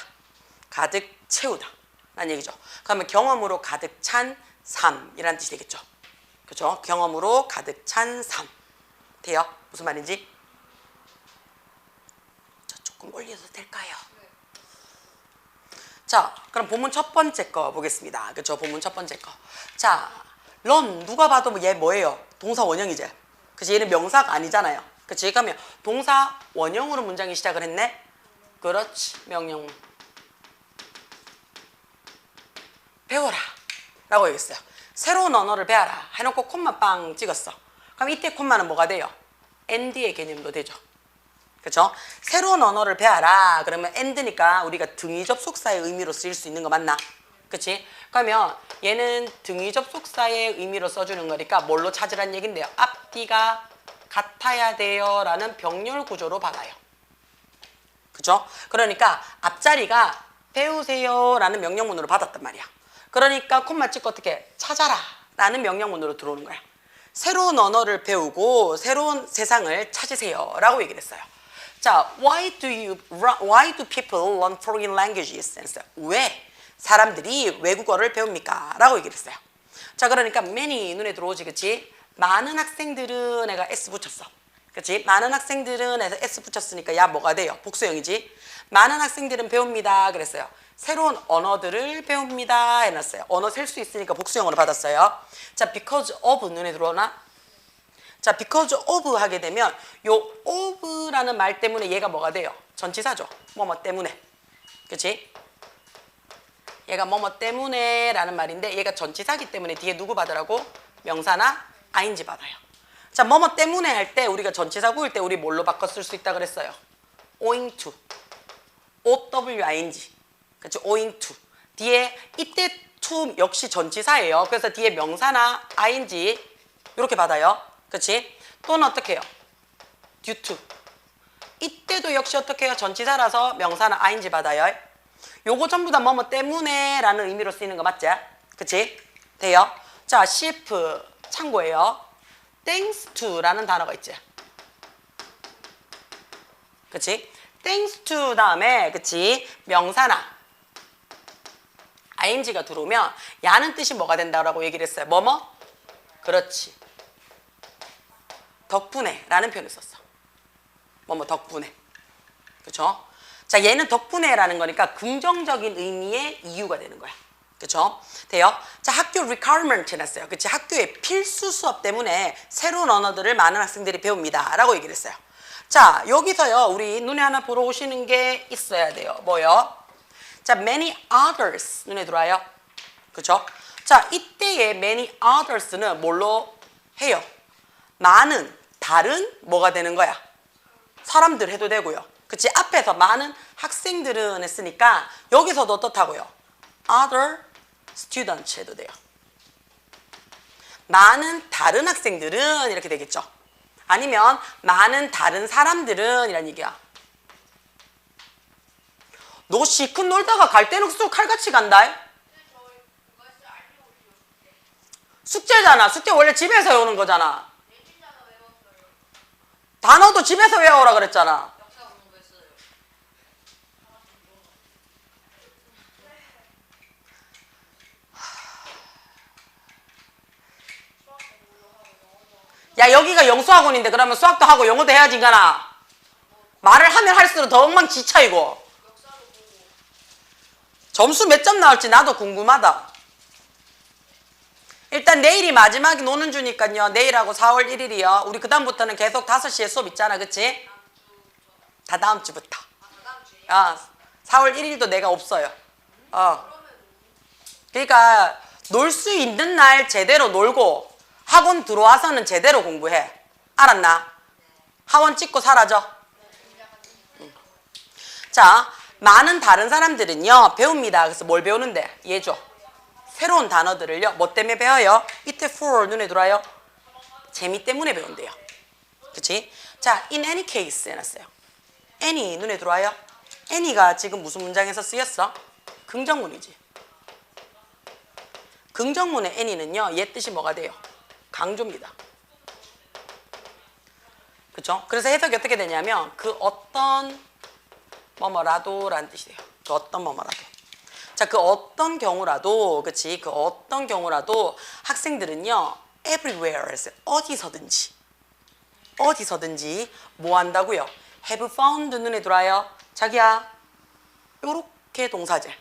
가득 채우다. 라는 얘기죠. 그러면 경험으로 가득 찬 삶이라는 뜻이 되겠죠. 그렇죠? 경험으로 가득 찬 삶. 돼요? 무슨 말인지? 저 조금 올려도 될까요? 자, 그럼 본문 첫 번째 거 보겠습니다. 그렇죠? 본문 첫 번째 거. 자, 런 누가 봐도 얘 뭐예요? 동사 원형이지. 그치? 얘는 명사가 아니잖아요. 그치? 그러면 동사 원형으로 문장이 시작을 했네? 그렇지. 명령. 배워라. 라고 얘기했어요. 새로운 언어를 배워라. 해놓고 콤마 빵 찍었어. 그럼 이때 콤마는 뭐가 돼요? and의 개념도 되죠. 그렇죠? 새로운 언어를 배워라. 그러면 and니까 우리가 등위 접속사의 의미로 쓰일 수 있는 거 맞나? 그치? 그러면 얘는 등위 접속사의 의미로 써주는 거니까 뭘로 찾으란 얘긴데요. 앞뒤가 같아야 돼요 라는 병렬 구조로 받아요. 그죠? 그러니까 앞자리가 배우세요 라는 명령문으로 받았단 말이야. 그러니까 콤마 찍고 어떻게 찾아라 라는 명령문으로 들어오는 거야. 새로운 언어를 배우고 새로운 세상을 찾으세요 라고 얘기를 했어요. 자, why do people learn foreign languages? 왜 사람들이 외국어를 배웁니까? 라고 얘기를 했어요. 자, 그러니까 many 눈에 들어오지, 그치? 많은 학생들은 내가 S 붙였어. 그치? 많은 학생들은 해서 S 붙였으니까 야 뭐가 돼요? 복수형이지. 많은 학생들은 배웁니다 그랬어요. 새로운 언어들을 배웁니다 해놨어요. 언어 셀 수 있으니까 복수형으로 받았어요. 자, because of 눈에 들어오나? 자, because of 하게 되면 요 of라는 말 때문에 얘가 뭐가 돼요? 전치사죠. 뭐뭐 때문에. 그치? 얘가 뭐뭐 때문에 라는 말인데 얘가 전치사기 때문에 뒤에 누구 받으라고? 명사나 ing 받아요. 자, 뭐뭐 때문에 할 때 우리가 전치사 구일 때 우리 뭘로 바꿔 쓸 수 있다 그랬어요? owing to. OWING. 그치? owing to. 뒤에 이때 to 역시 전치사예요. 그래서 뒤에 명사나 ing 이렇게 받아요. 그치? 또는 어떻게 해요? due to. 이때도 역시 어떻게 해요? 전치사라서 명사나 ing 받아요. 요거 전부 다 뭐뭐 때문에 라는 의미로 쓰이는 거 맞지? 그치? 돼요? 자, CF 참고해요. thanks to 라는 단어가 있지. 그치? thanks to 다음에 그치? 명사나 ing가 들어오면 야는 뜻이 뭐가 된다라고 얘기를 했어요. 뭐뭐? 그렇지. 덕분에 라는 표현을 썼어. 뭐뭐 덕분에. 그쵸? 자, 얘는 덕분에라는 거니까 긍정적인 의미의 이유가 되는 거야. 그쵸? 돼요? 자, 학교 requirement 해놨어요. 그치? 학교의 필수 수업 때문에 새로운 언어들을 많은 학생들이 배웁니다. 라고 얘기를 했어요. 자, 여기서요, 우리 눈에 하나 보러 오시는 게 있어야 돼요. 뭐요? 자, many others 눈에 들어와요. 그쵸? 자, 이때의 many others는 뭘로 해요? 많은, 다른 뭐가 되는 거야? 사람들 해도 되고요. 그치? 앞에서 많은 학생들은 했으니까 여기서도 어떻다고요? other students 해도 돼요. 많은 다른 학생들은 이렇게 되겠죠. 아니면 많은 다른 사람들은 이란 얘기야. 너 시큰 놀다가 갈 때는 쑥 칼같이 간다. 숙제잖아. 숙제 원래 집에서 외우는 거잖아. 단어도 집에서 외워라 그랬잖아. 야, 여기가 영수학원인데 그러면 수학도 하고 영어도 해야지 인간아. 말을 하면 할수록 더 엉망진창이고. 점수 몇 점 나올지 나도 궁금하다. 일단 내일이 마지막이 노는 주니까요. 내일하고 4월 1일이요. 우리 그 다음부터는 계속 5시에 수업 있잖아. 그치? 다 다음 주부터. 4월 1일도 내가 없어요. 그러니까 놀 수 있는 날 제대로 놀고 학원 들어와서는 제대로 공부해. 알았나? 학원 찍고 사라져. 자, 많은 다른 사람들은요 배웁니다. 그래서 뭘 배우는데? 얘죠. 새로운 단어들을요 뭐 때문에 배워요? 이때 for 눈에 들어와요. 재미 때문에 배운대요. 그치? 자, in any case 해놨어요. any 눈에 들어와요. any가 지금 무슨 문장에서 쓰였어? 긍정문이지. 긍정문의 any는요 얘 뜻이 뭐가 돼요? 강조입니다. 그쵸? 그래서 해석이 어떻게 되냐면 그 어떤 뭐뭐라도 라는 뜻이 돼요. 그 어떤 뭐뭐라도. 자, 그 어떤 경우라도, 그치? 그 어떤 경우라도 학생들은요 everywhere 어디서든지 뭐 한다고요? have found 눈에 들어와요. 자기야 요렇게 동사제.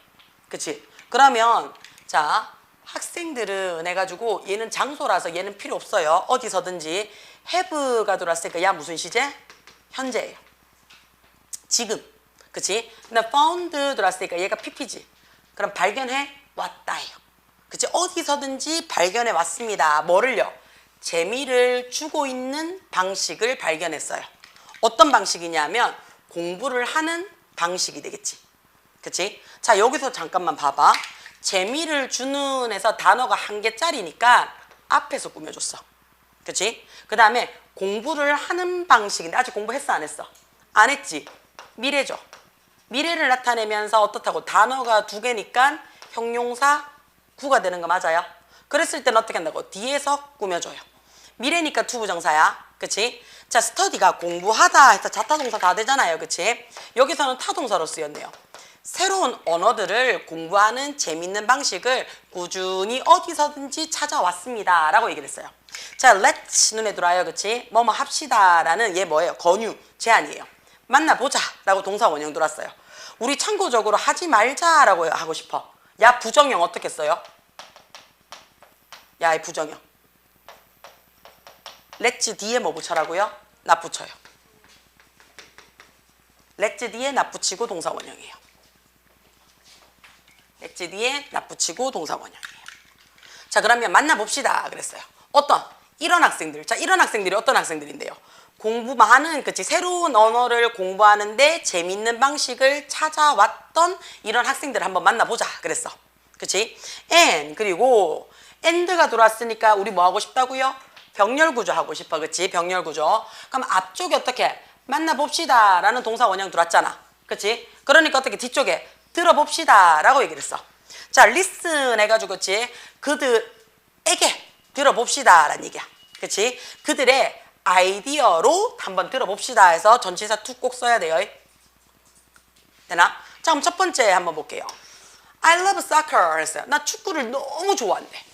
그치? 그러면 자 학생들은 해가지고 얘는 장소라서 얘는 필요 없어요. 어디서든지 have가 들어왔으니까 야 무슨 시제? 현재예요. 지금. 그치? 근데 found 들어왔으니까 얘가 pp지. 그럼 발견해 왔다예요. 그치? 어디서든지 발견해 왔습니다. 뭐를요? 재미를 주고 있는 방식을 발견했어요. 어떤 방식이냐면 공부를 하는 방식이 되겠지. 그치? 자, 여기서 잠깐만 봐봐. 재미를 주는 에서 단어가 한 개짜리니까 앞에서 꾸며줬어. 그치? 그 다음에 공부를 하는 방식인데 아직 공부했어 안 했어? 안 했지? 미래죠. 미래를 나타내면서 어떻다고? 단어가 두 개니까 형용사 구가 되는 거 맞아요? 그랬을 때는 어떻게 한다고? 뒤에서 꾸며줘요. 미래니까 투부정사야. 그치? 자, 스터디가 공부하다 해서 자타동사 다 되잖아요. 그치? 여기서는 타동사로 쓰였네요. 새로운 언어들을 공부하는 재밌는 방식을 꾸준히 어디서든지 찾아왔습니다. 라고 얘기를 했어요. 자, let's 눈에 들어와요. 그치? 뭐뭐 합시다 라는 얘 뭐예요? 권유, 제안이에요. 만나보자 라고 동사 원형 들어왔어요. 우리 참고적으로 하지 말자 라고 하고 싶어. 야, 부정형 어떻게 써요? 야, 이 부정형. let's 뒤에 뭐 붙여라고요? 나 붙여요. let's 뒤에 나 붙이고 동사 원형이에요. let's 뒤에 나 붙이고 동사 원형이에요. 자, 그러면 만나봅시다 그랬어요. 어떤? 이런 학생들. 자, 이런 학생들이 어떤 학생들인데요? 공부 많은, 그치? 새로운 언어를 공부하는데 재밌는 방식을 찾아왔던 이런 학생들을 한번 만나보자 그랬어. 그치? and, 그리고 and가 들어왔으니까 우리 뭐 하고 싶다고요? 병렬구조 하고 싶어. 그치? 병렬구조. 그럼 앞쪽에 어떻게? 만나봅시다 라는 동사 원형 들어왔잖아. 그치? 그러니까 어떻게? 뒤쪽에 들어봅시다 라고 얘기를 했어. 자, listen 해가지고, 그치? 그들에게 들어봅시다 라는 얘기야. 그치? 그들의 아이디어로 한번 들어봅시다 해서 전치사 to 꼭 써야 돼요. 되나? 자, 그럼 첫 번째 한번 볼게요. I love soccer 했어요. 나 축구를 너무 좋아한대.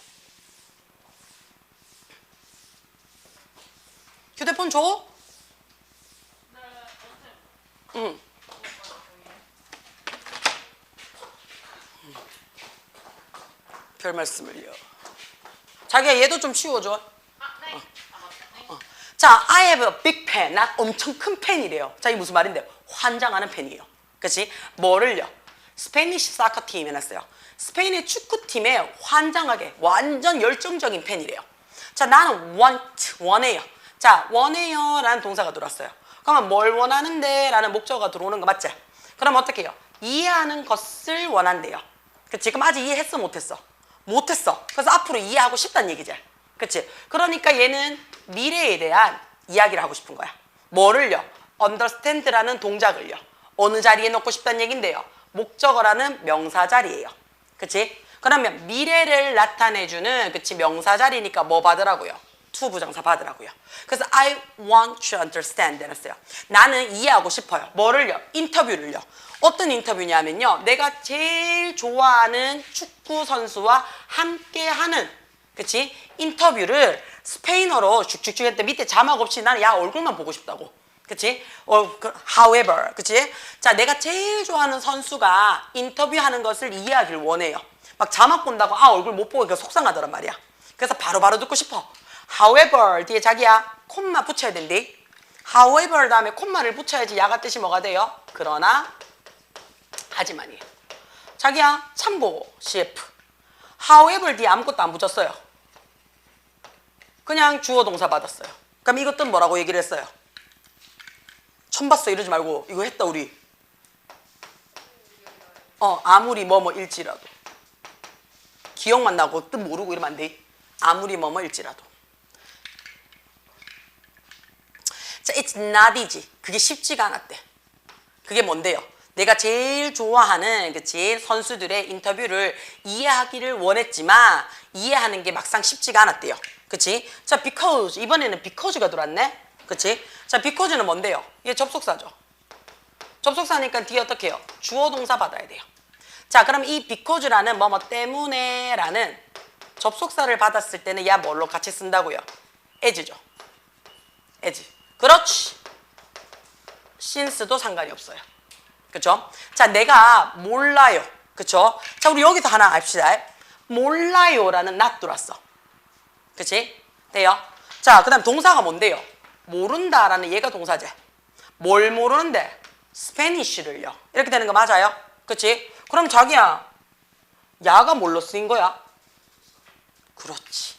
휴대폰 줘? 응. 별 말씀을요. 자기야, 얘도 좀 치워줘. 자, I have a big fan. 난 엄청 큰 팬이래요. 자, 이게 무슨 말인데요? 환장하는 팬이에요. 그치? 뭐를요? 스페니쉬 사커 팀 해놨어요. 스페인의 축구팀에 환장하게 완전 열정적인 팬이래요. 자, 나는 원해요. 자, 원해요 라는 동사가 들어왔어요. 그러면 뭘 원하는데 라는 목적어가 들어오는 거 맞지? 그럼 어떻게 해요? 이해하는 것을 원한대요. 그치? 그럼 아직 이해했어 못했어? 못했어. 그래서 앞으로 이해하고 싶다는 얘기지. 그치? 그러니까 얘는 미래에 대한 이야기를 하고 싶은 거야. 뭐를요? understand라는 동작을요. 어느 자리에 넣고 싶다는 얘긴데요. 목적어라는 명사 자리예요. 그치? 그러면 미래를 나타내주는, 그치? 명사 자리니까 뭐 받으라고요? to 부정사 받으라고요. 그래서 I want to understand 해놨어요. 나는 이해하고 싶어요. 뭐를요? 인터뷰를요. 어떤 인터뷰냐면요. 내가 제일 좋아하는 축구 선수와 함께하는, 그치? 인터뷰를 스페인어로 쭉쭉쭉 했는데 밑에 자막 없이 나는 야 얼굴만 보고 싶다고. 그치? However, 그치? 자, 내가 제일 좋아하는 선수가 인터뷰하는 것을 이해하길 원해요. 막 자막 본다고 얼굴 못 보고 속상하더란 말이야. 그래서 바로바로 듣고 싶어. However 뒤에 자기야 콤마 붙여야 된대. However 다음에 콤마를 붙여야지 야가 뜻이 뭐가 돼요? 그러나 하지만이에요. 자기야 참고 CF. However 뒤에 아무것도 안 붙였어요. 그냥 주어 동사 받았어요. 그럼 이것도 뭐라고 얘기를 했어요? 처음 봤어 이러지 말고 이거 했다 우리. 아무리 뭐뭐일지라도. 기억만 나고 뜻 모르고 이러면 안 돼. 아무리 뭐뭐일지라도. 자, it's not easy. 그게 쉽지가 않았대. 그게 뭔데요? 내가 제일 좋아하는, 그치? 선수들의 인터뷰를 이해하기를 원했지만 이해하는 게 막상 쉽지가 않았대요. 그치? 자, because. 이번에는 because가 들어왔네? 그치? 자, because는 뭔데요? 이게 접속사죠. 접속사니까 뒤에 어떻게 해요? 주어 동사 받아야 돼요. 자, 그럼 이 because라는 뭐뭐 때문에 라는 접속사를 받았을 때는 야 뭘로 같이 쓴다고요? as죠. as. 그렇지. since도 상관이 없어요. 그쵸? 자, 내가 몰라요. 그쵸? 자, 우리 여기서 하나 합시다. 몰라요라는 not 들어왔어. 그치? 돼요? 자, 그 다음 동사가 뭔데요? 모른다라는 얘가 동사제. 뭘 모르는데? 스페니쉬를요. 이렇게 되는 거 맞아요? 그치? 그럼 자기야, 야가 뭘로 쓰인 거야? 그렇지.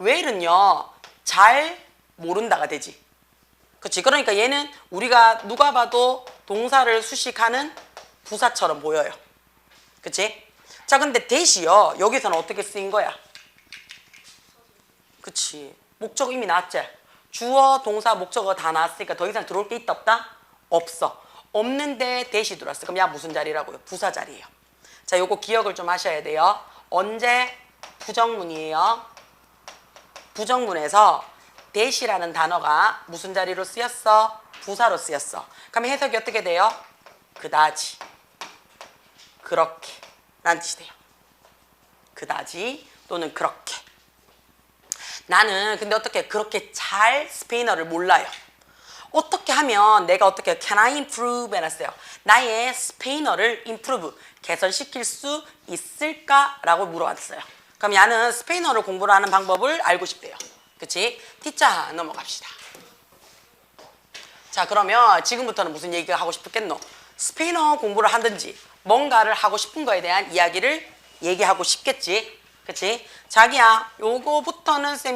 well은요, 잘 모른다가 되지. 그치? 그러니까 얘는 우리가 누가 봐도 동사를 수식하는 부사처럼 보여요. 그치? 자, 근데 대시요, 여기서는 어떻게 쓰인 거야? 그치? 목적 이미 나왔지? 주어, 동사, 목적어 다 나왔으니까 더 이상 들어올 게 있다 없다? 없어. 없는데 대시 들어왔어. 그럼 야 무슨 자리라고요? 부사 자리예요. 자, 요거 기억을 좀 하셔야 돼요. 언제? 부정문이에요. 부정문에서 대시라는 단어가 무슨 자리로 쓰였어? 부사로 쓰였어. 그럼 해석이 어떻게 돼요? 그다지. 그렇게 라는 뜻이 돼요. 그다지 또는 그렇게. 나는 근데 어떻게 그렇게 잘 스페인어를 몰라요. 어떻게 하면 내가 어떻게 can I improve 해놨어요. 나의 스페인어를 improve 개선시킬 수 있을까라고 물어봤어요. 그럼 야는 스페인어를 공부를 하는 방법을 알고 싶대요. 그치? T자 넘어갑시다. 자, 그러면 지금부터는 무슨 얘기가 하고 싶겠노? 스페인어 공부를 하든지 뭔가를 하고 싶은 거에 대한 이야기를 얘기하고 싶겠지. 그치? 자기야, 요거부터는 쌤이